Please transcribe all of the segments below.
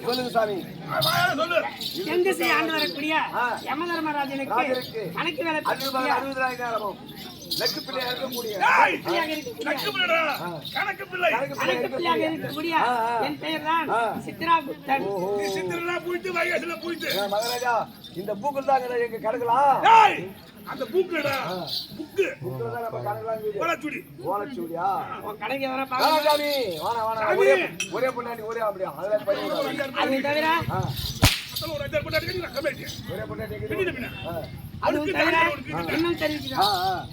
சொல்லுங்க சாமி. எங்க ஆண்டு வரக்கூடிய யமதர்மராஜனுக்கு கணக்கு வேலை 60,000 லக்கு பிள்ளையாக இருக்கக்கூடிய கணக்கு பிள்ளையாக இருக்கக்கூடிய என் பெயர் தான் சித்ராகுப்தன். மகாராஜா இந்த பூக்கள் தான் எங்க கணக்கலாம். அந்த பூக்குடா புக்கு புக்குல நம்ம கணக்கலாம். ஓலச்சுடி ஓலச்சுடியா உன் கடைக்கு வர பாருங்க சாமி. வாடா ஒரே பொண்ணாடி ஒரே அப்படியே அதெல்லாம் பண்ணி அது தவிர அத்தல ஒரு அஞ்சு பொண்ணாடி நான் கமெண்ட் ஒரே பொண்ணாடி பின்ன அது தவிர இன்னும் தெரிஞ்சுக்கா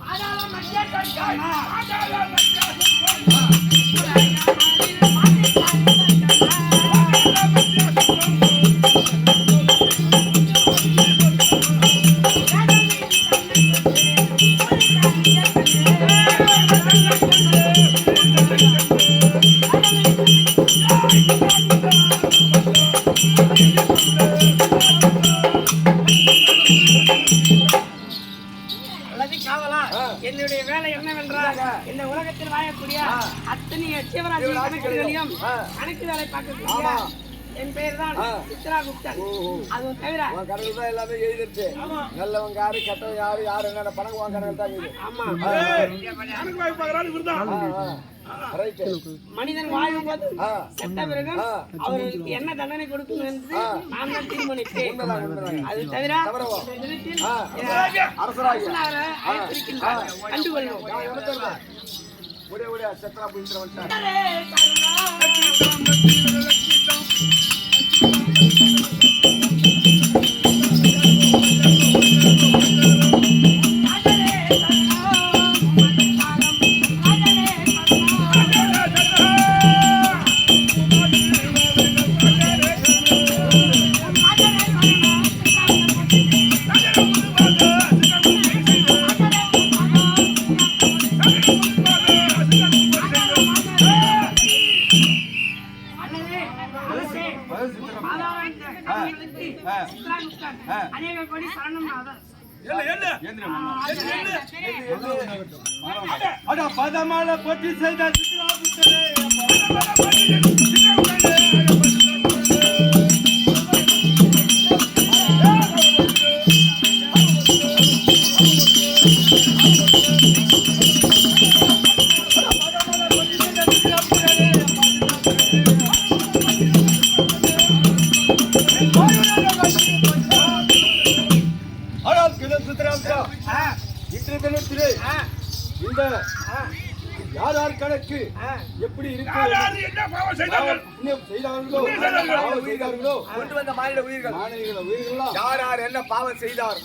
ஆடால மஞ்சள் கண்ணா ஆடால மஞ்சள் என்னுடைய வேலை என்னவென்றால் இந்த உலகத்தில் வாழக்கூடிய அத்தனை சிவராஜ் கணக்குகளையும் கணக்கு வேலை பார்க்கக்கூடிய என் பெயர் தான் சித்ராகுப்தன். அதுவும் தவிர கடவுள் தான் எல்லாமே எழுதிருச்சு. நல்லவங்க யாரு கெட்டவங்க யாரு யாரு என்னென்ன பணம் வாங்குறாங்க தான் இது. ஆமா மனிதன் வாழும் போது செத்த பிறகு அவர்களுக்கு என்ன தண்டனை கொடுக்கணும் என்று நான் தான் தீர்மானிப்பேன். அது தவிர கண்டுகொள்ளும் அநேக கோடி சரணம் பதமால போட்டி செய்த யார் யார் கணக்கு எப்படி செய்தார்களோ கொண்டு வந்த மாநில உயிர்கள் யார் யார் என்ன பாவம் செய்தார்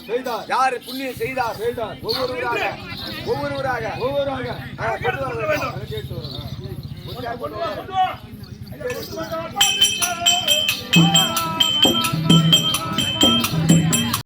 யார் புண்ணியம் செய்தார் ஒவ்வொருவராக வேண்டும்.